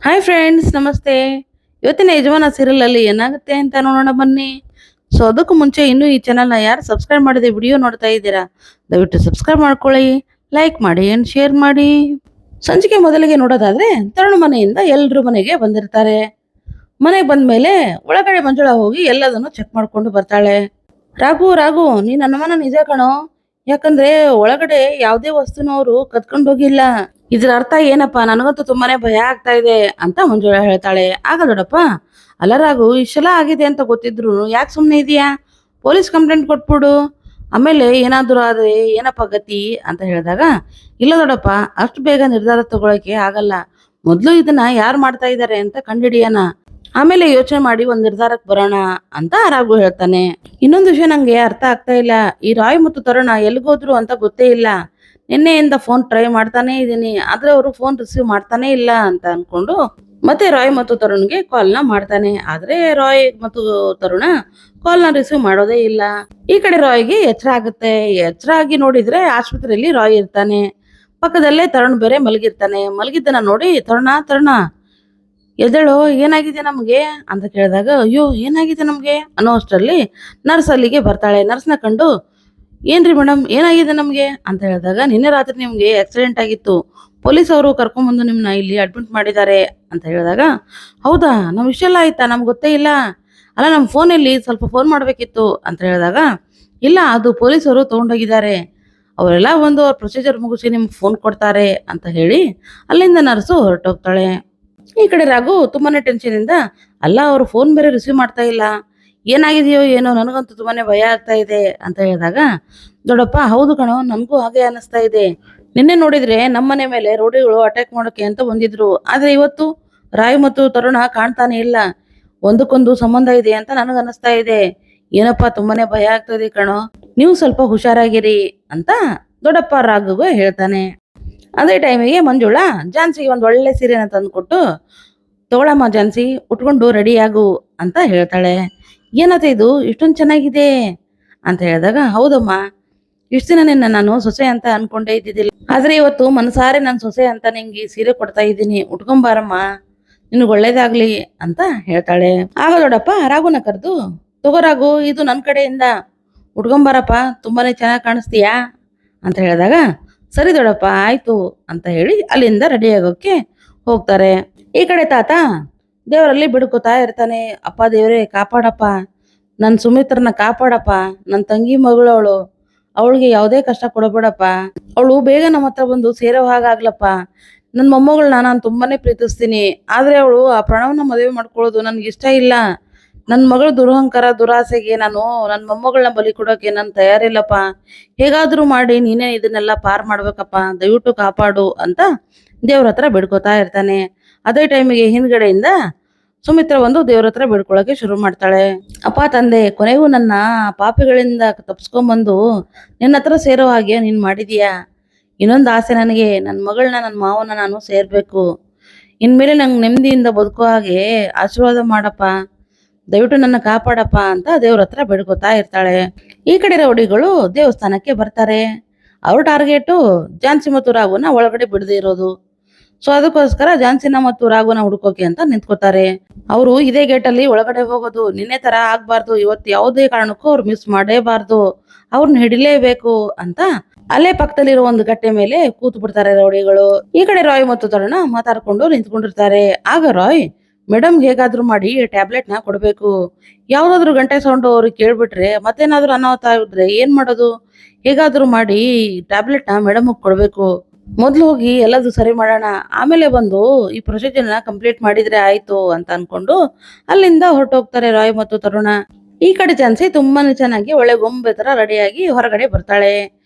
Hi friends, ನಮಸ್ತೆ. ಇವತ್ತಿನ ಯಜಮಾನ ಸೀರಿಯಲ್ ಅಲ್ಲಿ ಏನಾಗುತ್ತೆ ಅಂತ ನೋಡೋಣ ಬನ್ನಿ. ಸೊ ಅದಕ್ಕೂ ಮುಂಚೆ ಇನ್ನೂ ಈ ಚಾನಲ್ನ ಯಾರು ಸಬ್ಸ್ಕ್ರೈಬ್ ಮಾಡದೆ ವಿಡಿಯೋ ನೋಡ್ತಾ ಇದ್ದೀರಾ, ದಯವಿಟ್ಟು ಸಬ್ಸ್ಕ್ರೈಬ್ ಮಾಡ್ಕೊಳ್ಳಿ, ಲೈಕ್ ಮಾಡಿ ಅಂಡ್ ಶೇರ್ ಮಾಡಿ. ಸಂಚಿಕೆ ಮೊದಲಿಗೆ ನೋಡೋದಾದ್ರೆ, ತರುಣ್ ಮನೆಯಿಂದ ಎಲ್ರು ಮನೆಗೆ ಬಂದಿರ್ತಾರೆ. ಮನೆಗೆ ಬಂದ್ಮೇಲೆ ಒಳಗಡೆ ಮಂಜುಳಾ ಹೋಗಿ ಎಲ್ಲದನ್ನು ಚೆಕ್ ಮಾಡ್ಕೊಂಡು ಬರ್ತಾಳೆ. ರಾಘು ರಾಘು ನೀನ್ ಅನುಮಾನ ನಿಜ ಕಣೋ, ಯಾಕಂದ್ರೆ ಒಳಗಡೆ ಯಾವುದೇ ವಸ್ತುನ ಅವರು ಕದ್ಕೊಂಡು ಹೋಗಿಲ್ಲ. ಇದ್ರ ಅರ್ಥ ಏನಪ್ಪ, ನನಗಂತೂ ತುಂಬಾನೇ ಭಯ ಆಗ್ತಾ ಇದೆ ಅಂತ ಮಂಜುಳಾ ಹೇಳ್ತಾಳೆ. ಆಗ ದೊಡ್ಡಪ್ಪ, ಅಲ್ಲ ರಾಘು, ಇಷ್ಟೆಲ್ಲ ಆಗಿದೆ ಅಂತ ಗೊತ್ತಿದ್ರು ಯಾಕೆ ಸುಮ್ಮನೆ ಇದೆಯಾ, ಪೊಲೀಸ್ ಕಂಪ್ಲೇಂಟ್ ಕೊಟ್ಬಿಡು, ಆಮೇಲೆ ಏನಾದ್ರು ಆದ್ರೆ ಏನಪ್ಪ ಗತಿ ಅಂತ ಹೇಳಿದಾಗ, ಇಲ್ಲ ದೊಡ್ಡಪ್ಪ, ಅಷ್ಟು ಬೇಗ ನಿರ್ಧಾರ ತಗೊಳಕ್ಕೆ ಆಗಲ್ಲ, ಮೊದ್ಲು ಇದನ್ನ ಯಾರು ಮಾಡ್ತಾ ಇದ್ದಾರೆ ಅಂತ ಕಂಡಿಡಿಯೋಣ, ಆಮೇಲೆ ಯೋಚನೆ ಮಾಡಿ ಒಂದ್ ನಿರ್ಧಾರಕ್ಕೆ ಬರೋಣ ಅಂತ ರಾಘು ಹೇಳ್ತಾನೆ. ಇನ್ನೊಂದು ವಿಷಯ ನಂಗೆ ಅರ್ಥ ಆಗ್ತಾ ಇಲ್ಲ, ಈ ರಾಯ್ ಮತ್ತು ತರುಣ ಎಲ್ಲಿಗೋದ್ರು ಅಂತ ಗೊತ್ತೇ ಇಲ್ಲ. ನಿನ್ನೆಯಿಂದ ಫೋನ್ ಟ್ರೈ ಮಾಡ್ತಾನೆ ಇದ್ದೀನಿ, ಆದ್ರೆ ಅವರು ಫೋನ್ ರಿಸೀವ್ ಮಾಡ್ತಾನೆ ಇಲ್ಲ ಅಂತ ಅನ್ಕೊಂಡು ಮತ್ತೆ ರಾಯ್ ಮತ್ತು ತರುಣ್ಗೆ ಕಾಲ್ನ ಮಾಡ್ತಾನೆ. ಆದ್ರೆ ರಾಯ್ ಮತ್ತು ತರುಣ ಕಾಲ್ನ ರಿಸೀವ್ ಮಾಡೋದೇ ಇಲ್ಲ. ಈ ಕಡೆ ರಾಯ್ಗೆ ಎಚ್ಚರ ಆಗುತ್ತೆ. ಎಚ್ಚರ ಆಗಿ ನೋಡಿದ್ರೆ ಆಸ್ಪತ್ರೆಯಲ್ಲಿ ರಾಯ್ ಇರ್ತಾನೆ. ಪಕ್ಕದಲ್ಲೇ ತರುಣ್ ಬೇರೆ ಮಲಗಿರ್ತಾನೆ. ಮಲಗಿದ್ದನ್ನ ನೋಡಿ ತರುಣ ತರುಣ ಎದ್ದೇಳೋ, ಏನಾಗಿದೆ ನಮ್ಗೆ ಅಂತ ಕೇಳಿದಾಗ, ಅಯ್ಯೋ ಏನಾಗಿದೆ ನಮ್ಗೆ ಅನ್ನೋ ಅಷ್ಟರಲ್ಲಿ ನರ್ಸ್ ಅಲ್ಲಿಗೆ ಬರ್ತಾಳೆ. ನರ್ಸ್ನ ಕಂಡು, ಏನ್ರಿ ಮೇಡಮ್ ಏನಾಗಿದೆ ನಮ್ಗೆ ಅಂತ ಹೇಳಿದಾಗ, ನಿನ್ನೆ ರಾತ್ರಿ ನಿಮ್ಗೆ ಆಕ್ಸಿಡೆಂಟ್ ಆಗಿತ್ತು, ಪೊಲೀಸ್ ಅವರು ಕರ್ಕೊಂಡ್ಬಂದು ನಿಮ್ನ ಇಲ್ಲಿ ಅಡ್ಮಿಟ್ ಮಾಡಿದ್ದಾರೆ ಅಂತ ಹೇಳಿದಾಗ, ಹೌದಾ, ನಮ್ ಇಷ್ಟೆಲ್ಲ ಆಯ್ತಾ, ನಮ್ಗೆ ಗೊತ್ತೇ ಇಲ್ಲ, ಅಲ್ಲ ನಮ್ಮ ಫೋನಲ್ಲಿ ಸ್ವಲ್ಪ ಫೋನ್ ಮಾಡ್ಬೇಕಿತ್ತು ಅಂತ ಹೇಳಿದಾಗ, ಇಲ್ಲ ಅದು ಪೊಲೀಸರು ತಗೊಂಡೋಗಿದ್ದಾರೆ, ಅವರೆಲ್ಲ ಒಂದು ಅವ್ರ ಪ್ರೊಸೀಜರ್ ಮುಗಿಸಿ ನಿಮ್ಗೆ ಫೋನ್ ಕೊಡ್ತಾರೆ ಅಂತ ಹೇಳಿ ಅಲ್ಲಿಂದ ನರ್ಸು ಹೊರಟೋಗ್ತಾಳೆ. ಈ ಕಡೆ ರಾಘು ತುಂಬಾನೇ ಟೆನ್ಷನ್ ಇಂದ, ಅಲ್ಲ ಅವ್ರು ಫೋನ್ ಬೇರೆ ರಿಸೀವ್ ಮಾಡ್ತಾ ಇಲ್ಲ, ಏನಾಗಿದೆಯೋ ಏನೋ, ನನಗಂತೂ ತುಂಬಾನೇ ಭಯ ಆಗ್ತಾ ಇದೆ ಅಂತ ಹೇಳಿದಾಗ, ದೊಡ್ಡಪ್ಪ, ಹೌದು ಕಣೋ, ನನಗೂ ಹಾಗೆ ಅನಿಸ್ತಾ ಇದೆ, ನಿನ್ನೆ ನೋಡಿದ್ರೆ ನಮ್ಮನೆ ಮೇಲೆ ರೌಡಿಗಳು ಅಟ್ಯಾಕ್ ಮಾಡೋಕೆ ಅಂತ ಬಂದಿದ್ರು, ಆದ್ರೆ ಇವತ್ತು ರಾಯ್ ಮತ್ತು ತರುಣ ಕಾಣ್ತಾನೆ ಇಲ್ಲ, ಒಂದಕ್ಕೊಂದು ಸಂಬಂಧ ಇದೆ ಅಂತ ನನಗನ್ನಿಸ್ತಾ ಇದೆ, ಏನಪ್ಪಾ ತುಂಬಾನೇ ಭಯ ಆಗ್ತಾ ಇದೆ ಕಣೋ, ನೀವು ಸ್ವಲ್ಪ ಹುಷಾರಾಗಿರಿ ಅಂತ ದೊಡ್ಡಪ್ಪ ರಾಘುಗೆ ಹೇಳ್ತಾನೆ. ಅದೇ ಟೈಮಿಗೆ ಮಂಜುಳಾ ಝಾನ್ಸಿಗೆ ಒಂದು ಒಳ್ಳೆ ಸೀರೆನ ತಂದುಕೊಟ್ಟು, ತಗೊಳಮ್ಮ ಝಾನ್ಸಿ, ಉಟ್ಕೊಂಡು ರೆಡಿ ಆಗು ಅಂತ ಹೇಳ್ತಾಳೆ. ಏನತ್ತೆ ಇದು ಇಷ್ಟೊಂದು ಚೆನ್ನಾಗಿದೆ ಅಂತ ಹೇಳಿದಾಗ, ಹೌದಮ್ಮ, ಇಷ್ಟು ದಿನ ನಿನ್ನ ನಾನು ಸೊಸೆ ಅಂತ ಅನ್ಕೊಂಡೇ ಇದ್ದಿದ್ದಿಲ್ಲ, ಆದ್ರೆ ಇವತ್ತು ಮನಸಾರೆ ನನ್ನ ಸೊಸೆ ಅಂತ ನಿಂಗೆ ಸೀರೆ ಕೊಡ್ತಾ ಇದ್ದೀನಿ, ಉಟ್ಕೊಂಬಾರಮ್ಮ, ನಿನಗೆ ಒಳ್ಳೇದಾಗ್ಲಿ ಅಂತ ಹೇಳ್ತಾಳೆ. ಆಗ ದೊಡ್ಡಪ್ಪ ರಾಘುನ ಕರೆದು, ತಗೋ ರಾಘು, ಇದು ನನ್ನ ಕಡೆಯಿಂದ ಉಟ್ಕೊಂಬಾರಪ್ಪ, ತುಂಬಾನೇ ಚೆನ್ನಾಗಿ ಕಾಣಿಸ್ತೀಯಾ ಅಂತ ಹೇಳಿದಾಗ, ಸರಿ ದೊಡ್ಡಪ್ಪ ಆಯ್ತು ಅಂತ ಹೇಳಿ ಅಲ್ಲಿಂದ ರೆಡಿ ಆಗೋಕೆ ಹೋಗ್ತಾರೆ. ಈ ಕಡೆ ತಾತ ದೇವರಲ್ಲಿ ಬಿಡ್ಕೋತಾ ಇರ್ತಾನೆ, ಅಪ್ಪ ದೇವರೇ ಕಾಪಾಡಪ್ಪ, ನನ್ನ ಸುಮಿತ್ರನ ಕಾಪಾಡಪ್ಪ, ನನ್ನ ತಂಗಿ ಮಗಳು ಅವಳು, ಅವಳಿಗೆ ಯಾವುದೇ ಕಷ್ಟ ಕೊಡಬೇಡಪ್ಪ, ಅವಳು ಬೇಗ ನಮ್ಮ ಹತ್ರ ಬಂದು ಸೇರೋ ಹಾಗಾಗ್ಲಪ್ಪ, ನನ್ನ ಮೊಮ್ಮಗಳನ್ನ ನಾನು ತುಂಬಾನೇ ಪ್ರೀತಿಸ್ತೀನಿ, ಆದ್ರೆ ಅವಳು ಆ ಪ್ರಣವನ ಮದುವೆ ಮಾಡ್ಕೊಳ್ಳೋದು ನನ್ಗೆ ಇಷ್ಟ ಇಲ್ಲ, ನನ್ನ ಮಗಳ ದುರಹಂಕಾರ ದುರಾಸೆಗೆ ನಾನು ನನ್ನ ಮೊಮ್ಮಗಳನ್ನ ಬಲಿ ಕೊಡೋಕೆ ನಾನು ತಯಾರಿಲ್ಲಪ್ಪ, ಹೇಗಾದ್ರೂ ಮಾಡಿ ನೀನೇ ಇದನ್ನೆಲ್ಲ ಪಾರ್ ಮಾಡ್ಬೇಕಪ್ಪ, ದಯವಿಟ್ಟು ಕಾಪಾಡು ಅಂತ ದೇವ್ರ ಹತ್ರ ಬಿಡ್ಕೋತಾ ಇರ್ತಾನೆ. ಅದೇ ಟೈಮಿಗೆ ಹಿಂದ್ಗಡೆಯಿಂದ ಸುಮಿತ್ರ ಒಂದು ದೇವ್ರ ಹತ್ರ ಬಿಡ್ಕೊಳಕ್ಕೆ ಶುರು ಮಾಡ್ತಾಳೆ. ಅಪ್ಪ ತಂದೆ, ಕೊನೆಗೂ ನನ್ನ ಪಾಪಿಗಳಿಂದ ತಪ್ಸ್ಕೊಂಬಂದು ನಿನ್ನ ಹತ್ರ ಸೇರೋ ಹಾಗೆ ನೀನ್ ಮಾಡಿದೀಯಾ, ಇನ್ನೊಂದು ಆಸೆ ನನಗೆ, ನನ್ನ ಮಗಳನ್ನ ನನ್ನ ಮಾವನ ನಾನು ಸೇರ್ಬೇಕು, ಇನ್ಮೇಲೆ ನಂಗೆ ನೆಮ್ಮದಿಯಿಂದ ಬದುಕೋ ಹಾಗೆ ಆಶೀರ್ವಾದ ಮಾಡಪ್ಪ, ದಯವಿಟ್ಟು ನನ್ನ ಕಾಪಾಡಪ್ಪ ಅಂತ ದೇವ್ರ ಹತ್ರ ಬೇಡ್ಕೋತಾ ಇರ್ತಾಳೆ. ಈ ಕಡೆ ರೌಡಿಗಳು ದೇವಸ್ಥಾನಕ್ಕೆ ಬರ್ತಾರೆ. ಅವ್ರ ಟಾರ್ಗೆಟು ಝಾನ್ಸಿ ಮತ್ತು ರಾಘುನ ಒಳಗಡೆ ಬಿಡದೇ ಇರೋದು. ಸೊ ಅದಕ್ಕೋಸ್ಕರ ಝಾನ್ಸಿನ ಮತ್ತು ರಾಘುನ ಹುಡುಕೋಕೆ ಅಂತ ನಿಂತ್ಕೋತಾರೆ. ಅವರು ಇದೇ ಗೇಟಲ್ಲಿ ಒಳಗಡೆ ಹೋಗೋದು, ನಿನ್ನೆ ತರ ಆಗ್ಬಾರ್ದು, ಇವತ್ತು ಯಾವುದೇ ಕಾರಣಕ್ಕೂ ಅವ್ರು ಮಿಸ್ ಮಾಡೇಬಾರ್ದು, ಅವ್ರನ್ನ ಹಿಡಿಲೇಬೇಕು ಅಂತ ಅಲ್ಲೇ ಪಕ್ಕದಲ್ಲಿರೋ ಒಂದು ಗಟ್ಟೆ ಮೇಲೆ ಕೂತು ಬಿಡ್ತಾರೆ ರೌಡಿಗಳು. ಈ ಕಡೆ ರಾಯ್ ಮತ್ತು ತರುಣ ಮಾತಾಡ್ಕೊಂಡು ನಿಂತ್ಕೊಂಡಿರ್ತಾರೆ. ಆಗ ರಾಯ್, ಮೇಡಮ್ ಹೇಗಾದ್ರೂ ಮಾಡಿ ಟ್ಯಾಬ್ಲೆಟ್ನ ಕೊಡಬೇಕು, ಯಾವ್ದಾದ್ರು ಗಂಟೆ ಸೌಂಡು ಅವ್ರಿಗೆ ಕೇಳ್ಬಿಟ್ರೆ ಮತ್ತೇನಾದ್ರೂ ಅನಾಹುತ ಆಗಿದ್ರೆ ಏನ್ ಮಾಡೋದು, ಹೇಗಾದ್ರೂ ಮಾಡಿ ಟ್ಯಾಬ್ಲೆಟ್ನ ಮೇಡಮ್ ಕೊಡ್ಬೇಕು, ಮೊದ್ಲು ಹೋಗಿ ಎಲ್ಲದು ಸರಿ ಮಾಡೋಣ, ಆಮೇಲೆ ಬಂದು ಈ ಪ್ರೊಸೀಜರ್ನ ಕಂಪ್ಲೀಟ್ ಮಾಡಿದ್ರೆ ಆಯ್ತು ಅಂತ ಅನ್ಕೊಂಡು ಅಲ್ಲಿಂದ ಹೊರಟೋಗ್ತಾರೆ ರಾಯ್ ಮತ್ತು ತರುಣ. ಈ ಕಡೆ ಚಾನ್ಸಿ ತುಂಬಾನೇ ಚೆನ್ನಾಗಿ ಒಳ್ಳೆ ಗೊಂಬೆ ತರ ರೆಡಿಯಾಗಿ ಹೊರಗಡೆ ಬರ್ತಾಳೆ.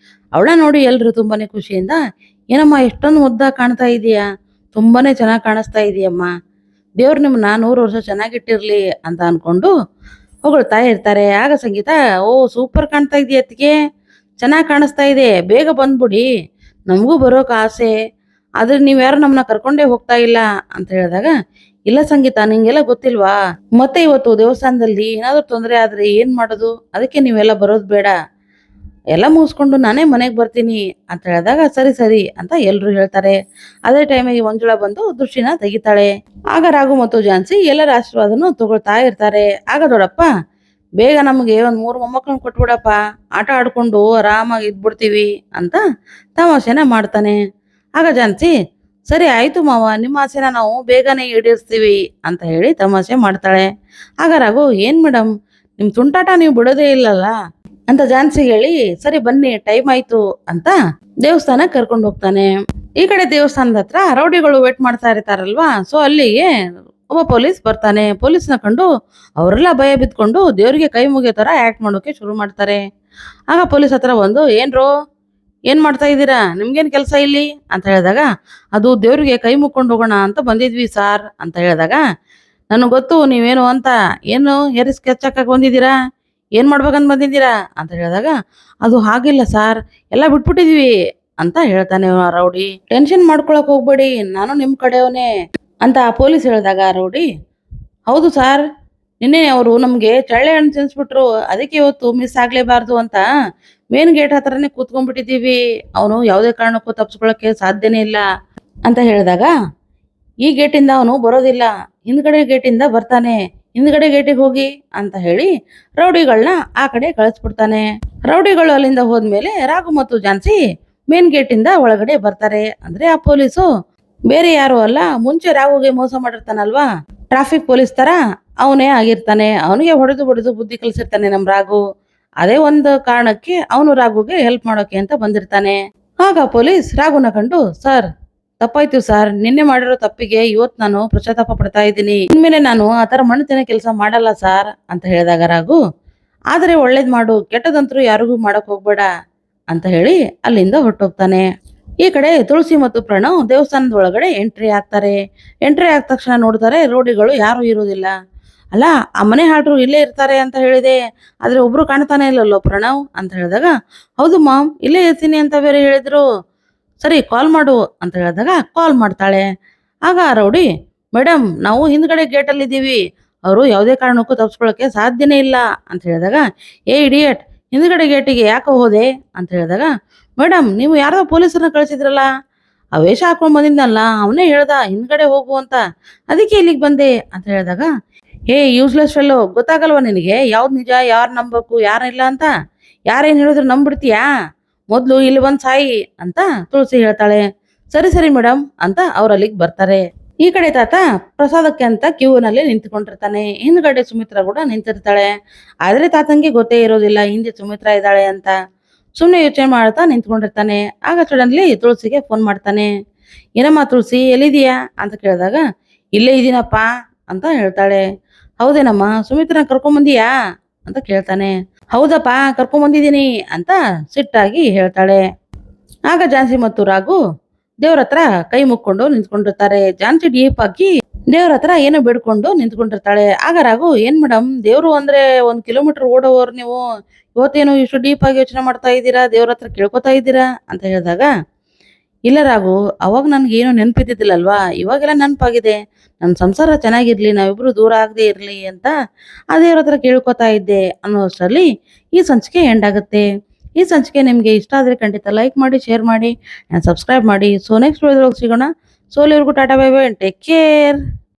ಅವಳ ನೋಡಿ ಎಲ್ರು ತುಂಬಾನೇ ಖುಷಿಯಿಂದ, ಏನಮ್ಮ ಎಷ್ಟೊಂದು ಮುದ್ದ ಕಾಣ್ತಾ ಇದೀಯಾ, ತುಂಬಾನೇ ಚೆನ್ನಾಗಿ ಕಾಣಿಸ್ತಾ ಇದೀಯಮ್ಮ, ದೇವ್ರು ನಿಮ್ಮನ್ನ 100 ವರ್ಷ ಚೆನ್ನಾಗಿಟ್ಟಿರ್ಲಿ ಅಂತ ಅನ್ಕೊಂಡು ಹೊಗಳ್ತಾ ಇರ್ತಾರೆ. ಆಗ ಸಂಗೀತ, ಓ ಸೂಪರ್ ಕಾಣ್ತಾ ಇದೆಯಾ ಅತ್ತಿಗೆ, ಚೆನ್ನಾಗಿ ಕಾಣಿಸ್ತಾ ಇದೆ, ಬೇಗ ಬಂದ್ಬಿಡಿ, ನಮಗೂ ಬರೋಕೆ ಆಸೆ, ಆದ್ರೆ ನೀವ್ಯಾರು ನಮ್ಮನ್ನ ಕರ್ಕೊಂಡೇ ಹೋಗ್ತಾ ಇಲ್ಲ ಅಂತ ಹೇಳಿದಾಗ, ಇಲ್ಲ ಸಂಗೀತ, ನಿಂಗೆಲ್ಲ ಗೊತ್ತಿಲ್ವಾ, ಮತ್ತೆ ಇವತ್ತು ದೇವಸ್ಥಾನದಲ್ಲಿ ಏನಾದ್ರೂ ತೊಂದರೆ ಆದ್ರೆ ಏನ್ ಮಾಡೋದು, ಅದಕ್ಕೆ ನೀವೆಲ್ಲ ಬರೋದು ಬೇಡ, ಎಲ್ಲ ಮುಗಿಸ್ಕೊಂಡು ನಾನೇ ಮನೆಗೆ ಬರ್ತೀನಿ ಅಂತ ಹೇಳಿದಾಗ ಸರಿ ಸರಿ ಅಂತ ಎಲ್ರು ಹೇಳ್ತಾರೆ. ಅದೇ ಟೈಮಿಗೆ ಮಂಜುಳಾ ಬಂದು ದೃಷ್ಟಿನ ತೆಗಿತಾಳೆ. ಆಗ ರಾಘು ಮತ್ತು ಝಾನ್ಸಿ ಎಲ್ಲರ ಆಶೀರ್ವಾದನು ತಗೊಳ್ತಾ ಇರ್ತಾರೆ. ಆಗ ದೊಡ್ಡಪ್ಪ ಬೇಗ ನಮಗೆ ಒಂದು 3 ಮೊಮ್ಮಕ್ಕಳನ್ನ ಕೊಟ್ಬಿಡಪ್ಪ, ಆಟ ಆಡ್ಕೊಂಡು ಆರಾಮಾಗಿ ಇದ್ಬಿಡ್ತೀವಿ ಅಂತ ತಮಾಷೆನ ಮಾಡ್ತಾನೆ. ಆಗ ಝಾನ್ಸಿ ಸರಿ ಆಯ್ತು ಮಾವ, ನಿಮ್ಮ ಆಸೆನ ನಾವು ಬೇಗನೆ ಈಡೇರಿಸ್ತೀವಿ ಅಂತ ಹೇಳಿ ತಮಾಷೆ ಮಾಡ್ತಾಳೆ. ಆಗ ರಾಘು ಏನ್ ಮೇಡಮ್ ನಿಮ್ ತುಂಟಾಟ ನೀವು ಬಿಡೋದೇ ಇಲ್ಲಲ್ಲ ಅಂತ ಝಾನ್ಸಿ ಹೇಳಿ ಸರಿ ಬನ್ನಿ ಟೈಮ್ ಆಯ್ತು ಅಂತ ದೇವಸ್ಥಾನ ಕರ್ಕೊಂಡು ಹೋಗ್ತಾನೆ. ಈ ಕಡೆ ದೇವಸ್ಥಾನದ ಹತ್ರ ರೌಡಿಗಳು ವೇಟ್ ಮಾಡ್ತಾ ಇರ್ತಾರಲ್ವಾ, ಸೊ ಅಲ್ಲಿಗೆ ಒಬ್ಬ ಪೊಲೀಸ್ ಬರ್ತಾನೆ. ಪೊಲೀಸ್ನ ಕಂಡು ಅವರೆಲ್ಲ ಭಯ ಬಿದ್ಕೊಂಡು ದೇವ್ರಿಗೆ ಕೈ ಮುಗಿಯೋ ತರ ಆಕ್ಟ್ ಮಾಡೋಕೆ ಶುರು ಮಾಡ್ತಾರೆ. ಆಗ ಪೊಲೀಸ್ ಹತ್ರ ಬಂದು ಏನ್ರೋ ಏನ್ ಮಾಡ್ತಾ ಇದ್ದೀರಾ, ನಿಮ್ಗೇನ್ ಕೆಲಸ ಇಲ್ಲಿ ಅಂತ ಹೇಳಿದಾಗ ಅದು ದೇವ್ರಿಗೆ ಕೈ ಮುಕ್ಕೊಂಡು ಹೋಗೋಣ ಅಂತ ಬಂದಿದ್ವಿ ಸಾರ್ ಅಂತ ಹೇಳಿದಾಗ ನನಗೆ ಗೊತ್ತು ನೀವೇನು ಅಂತ, ಏನು ಯಾರು ಸ್ಕೆಚ್ ಹಾಕಕ್ ಬಂದಿದ್ದೀರಾ, ಏನ್ ಮಾಡ್ಬೇಕಂತ ಬಂದಿದ್ದೀರಾ ಅಂತ ಹೇಳಿದಾಗ ಅದು ಹಾಗಿಲ್ಲ ಸಾರ್ ಎಲ್ಲ ಬಿಟ್ಬಿಟ್ಟಿದ್ವಿ ಅಂತ ಹೇಳ್ತಾನೆ ರೌಡಿ. ಟೆನ್ಷನ್ ಮಾಡ್ಕೊಳಕ್ ಹೋಗ್ಬೇಡಿ, ನಾನು ನಿಮ್ ಕಡೆಯವನೇ ಅಂತ ಪೊಲೀಸ್ ಹೇಳಿದಾಗ ರೌಡಿ ಹೌದು ಸಾರ್ ನಿನ್ನೆ ಅವರು ನಮ್ಗೆ ಚಳ್ಳೆ ಹಣ್ಣು ತಿನ್ಸ್ಬಿಟ್ರು, ಅದಕ್ಕೆ ಇವತ್ತು ಮಿಸ್ ಆಗ್ಲೇಬಾರ್ದು ಅಂತ ಮೇನ್ ಗೇಟ್ ಹತ್ರನೇ ಕೂತ್ಕೊಂಡ್ಬಿಟ್ಟಿದೀವಿ, ಅವನು ಯಾವುದೇ ಕಾರಣಕ್ಕೂ ತಪ್ಪಿಸ್ಕೊಳಕ್ಕೆ ಸಾಧ್ಯನೇ ಇಲ್ಲ ಅಂತ ಹೇಳಿದಾಗ ಈ ಗೇಟಿಂದ ಅವನು ಬರೋದಿಲ್ಲ, ಹಿಂದ್ಗಡೆ ಗೇಟಿಂದ ಬರ್ತಾನೆ, ಹಿಂದ್ಗಡೆ ಗೇಟಿಗೆ ಹೋಗಿ ಅಂತ ಹೇಳಿ ರೌಡಿಗಳನ್ನ ಆ ಕಡೆ ಕಳಿಸ್ಬಿಡ್ತಾನೆ. ರೌಡಿಗಳು ಅಲ್ಲಿಂದ ಹೋದ್ಮೇಲೆ ರಾಘು ಮತ್ತು ಝಾನ್ಸಿ ಮೇನ್ ಗೇಟಿಂದ ಒಳಗಡೆ ಬರ್ತಾರೆ. ಅಂದ್ರೆ ಆ ಪೊಲೀಸು ಬೇರೆ ಯಾರು ಅಲ್ಲ, ಮುಂಚೆ ರಾಘುಗೆ ಮೋಸ ಮಾಡಿರ್ತಾನಲ್ವಾ ಟ್ರಾಫಿಕ್ ಪೊಲೀಸ್ ತರ ಅವನೇ ಆಗಿರ್ತಾನೆ. ಅವನಿಗೆ ಹೊಡೆದು ಬುದ್ಧಿ ಕಲಿಸಿರ್ತಾನೆ ನಮ್ ರಾಘು. ಅದೇ ಒಂದು ಕಾರಣಕ್ಕೆ ಅವನು ರಾಘುಗೆ ಹೆಲ್ಪ್ ಮಾಡೋಕೆ ಅಂತ ಬಂದಿರ್ತಾನೆ. ಆಗ ಪೊಲೀಸ್ ರಾಘುನ ಕಂಡು ಸರ್ ತಪ್ಪಾಯ್ತು ಸರ್, ನಿನ್ನೆ ಮಾಡಿರೋ ತಪ್ಪಿಗೆ ಇವತ್ತು ನಾನು ಪಶ್ಚಾತ್ತಾಪ ಪಡ್ತಾ ಇದ್ದೀನಿ, ಇನ್ಮೇಲೆ ನಾನು ಆತರ ಮಣ್ಣು ತಿನ್ನೋ ಕೆಲಸ ಮಾಡಲ್ಲ ಸರ್ ಅಂತ ಹೇಳಿದಾಗ ರಾಘು ಆದ್ರೆ ಒಳ್ಳೇದ್ ಮಾಡು, ಕೆಟ್ಟದಂತರೂ ಯಾರಿಗೂ ಮಾಡಕ್ ಹೋಗ್ಬೇಡ ಅಂತ ಹೇಳಿ ಅಲ್ಲಿಂದ ಹೊರಟೋಗ್ತಾನೆ. ಈ ಕಡೆ ತುಳಸಿ ಮತ್ತು ಪ್ರಣವ್ ದೇವಸ್ಥಾನದ ಒಳಗಡೆ ಎಂಟ್ರಿ ಆಗ್ತಾರೆ. ಎಂಟ್ರಿ ಆದ ತಕ್ಷಣ ನೋಡ್ತಾರೆ ರೋಡಿಗಳು ಯಾರು ಇರೋದಿಲ್ಲ. ಅಲ್ಲ ಆ ಮನೆ ಹಾಳ್ರು ಇಲ್ಲೇ ಇರ್ತಾರೆ ಅಂತ ಹೇಳಿದೆ, ಆದ್ರೆ ಒಬ್ರು ಕಾಣ್ತಾನೆ ಇಲ್ಲಲ್ಲೋ ಪ್ರಣವ್ ಅಂತ ಹೇಳಿದಾಗ ಹೌದು ಮಾಮ್ ಇಲ್ಲೇ ಇರ್ತೀನಿ ಅಂತ ಬೇರೆ ಹೇಳಿದ್ರು, ಸರಿ ಕಾಲ್ ಮಾಡು ಅಂತ ಹೇಳಿದಾಗ ಕಾಲ್ ಮಾಡ್ತಾಳೆ. ಆಗ ರೌಡಿ ಮೇಡಮ್ ನಾವು ಹಿಂದ್ಗಡೆ ಗೇಟಲ್ಲಿ ಇದ್ದೀವಿ, ಅವರು ಯಾವುದೇ ಕಾರಣಕ್ಕೂ ತಪ್ಪಿಸ್ಕೊಳಕ್ಕೆ ಸಾಧ್ಯನೇ ಇಲ್ಲ ಅಂತ ಹೇಳಿದಾಗ ಏ ಇಡಿಯಟ್ ಹಿಂದ್ಗಡೆ ಗೇಟಿಗೆ ಯಾಕೆ ಹೋದೆ ಅಂತ ಹೇಳಿದಾಗ ಮೇಡಮ್ ನೀವು ಯಾರೋ ಪೊಲೀಸರನ್ನ ಕಳಿಸಿದ್ರಲ್ಲ, ಆ ವೇಷ ಹಾಕೊಂಡ್ ಬಂದಿದ್ನಲ್ಲ ಅವನೇ ಹೇಳ್ದ ಹಿಂದ್ಗಡೆ ಹೋಗು ಅಂತ, ಅದಕ್ಕೆ ಇಲ್ಲಿಗೆ ಬಂದೆ ಅಂತ ಹೇಳಿದಾಗ ಏ ಯೂಸ್ಲೆಸ್ ಫೆಲ್ಲೋ, ಗೊತ್ತಾಗಲ್ವಾ ನಿನಗೆ ಯಾವ್ದು ನಿಜ ಯಾರು ನಂಬಬೇಕು ಯಾರಿಲ್ಲ ಅಂತ, ಯಾರೇನು ಹೇಳಿದ್ರು ನಂಬಿಡ್ತೀಯಾ, ಮೊದ್ಲು ಇಲ್ಲಿ ಬಂದ್ ಸಾಯಿ ಅಂತ ತುಳಸಿ ಹೇಳ್ತಾಳೆ. ಸರಿ ಸರಿ ಮೇಡಮ್ ಅಂತ ಅವ್ರ ಅಲ್ಲಿಗೆ ಬರ್ತಾರೆ. ಈ ಕಡೆ ತಾತ ಪ್ರಸಾದಕ್ಕೆ ಅಂತ ಕ್ಯೂನಲ್ಲಿ ನಿಂತ್ಕೊಂಡಿರ್ತಾನೆ. ಹಿಂದ್ಗಡೆ ಸುಮಿತ್ರಾ ಕೂಡ ನಿಂತಿರ್ತಾಳೆ. ಆದ್ರೆ ತಾತಂಗೆ ಗೊತ್ತೇ ಇರೋದಿಲ್ಲ ಹಿಂದೆ ಸುಮಿತ್ರಾ ಇದ್ದಾಳೆ ಅಂತ. ಸುಮ್ನೆ ಯೋಚನೆ ಮಾಡ್ತಾ ನಿಂತ್ಕೊಂಡಿರ್ತಾನೆ. ಆಗ ಸಡನ್ಲಿ ತುಳಸಿಗೆ ಫೋನ್ ಮಾಡ್ತಾನೆ. ಏನಮ್ಮ ತುಳಸಿ ಎಲ್ಲಿದೀಯಾ ಅಂತ ಕೇಳಿದಾಗ ಇಲ್ಲೇ ಇದೀನಪ್ಪ ಅಂತ ಹೇಳ್ತಾಳೆ. ಹೌದೇನಮ್ಮ ಸುಮಿತ್ರಾ ಕರ್ಕೊಂಬಂದಿಯಾ ಅಂತ ಕೇಳ್ತಾನೆ. ಹೌದಪ್ಪ ಕರ್ಕೊಂಬಂದಿದ್ದೀನಿ ಅಂತ ಸಿಟ್ಟಾಗಿ ಹೇಳ್ತಾಳೆ. ಆಗ ಝಾನ್ಸಿ ಮತ್ತು ರಾಘು ದೇವ್ರ ಹತ್ರ ಕೈ ಮುಕ್ಕೊಂಡು ನಿಂತ್ಕೊಂಡಿರ್ತಾರೆ. ಝಾನ್ಸಿ ಡೀಪ್ ಆಗಿ ದೇವ್ರ ಹತ್ರ ಏನೋ ಬೇಡ್ಕೊಂಡು ನಿಂತ್ಕೊಂಡಿರ್ತಾಳೆ. ಆಗ ರಾಘು ಏನ್ ಮೇಡಮ್ ದೇವ್ರು ಅಂದ್ರೆ 1 ಕಿಲೋಮೀಟರ್ ಓಡೋವರ್ ನೀವು, ಇವತ್ತೇನು ಇಷ್ಟು ಡೀಪ್ ಆಗಿ ಯೋಚನೆ ಮಾಡ್ತಾ ಇದ್ದೀರಾ, ದೇವ್ರ ಹತ್ರ ಕೇಳ್ಕೊತಾ ಇದ್ದೀರಾ ಅಂತ ಹೇಳಿದಾಗ ಇಲ್ಲ ರಾಘು ಅವಾಗ ನನ್ಗೇನು ನೆನಪಿದ್ದಿಲ್ಲಲ್ವಾ, ಇವಾಗೆಲ್ಲ ನೆನಪಾಗಿದೆ, ನನ್ನ ಸಂಸಾರ ಚೆನ್ನಾಗಿರ್ಲಿ, ನಾವಿಬ್ರು ದೂರ ಆಗದೆ ಇರ್ಲಿ ಅಂತ ಆ ದೇವ್ರ ಹತ್ರ ಕೇಳ್ಕೊತಾ ಇದ್ದೆ ಅನ್ನೋಷ್ಟರಲ್ಲಿ ಈ ಸಂಚಿಕೆ ಎಂಡ್ ಆಗುತ್ತೆ. ಈ ಸಂಚಿಕೆ ನಿಮಗೆ ಇಷ್ಟ ಆದರೆ ಖಂಡಿತ ಲೈಕ್ ಮಾಡಿ, ಶೇರ್ ಮಾಡಿ, ಸಬ್ಸ್ಕ್ರೈಬ್ ಮಾಡಿ. ಸೊ ನೆಕ್ಸ್ಟ್ ವಿಡಿಯೋದಲ್ಲಿ ಸಿಗೋಣ. ಸೊ ಅಲ್ಲಿವರೆಗೂ tata bye bye, take care.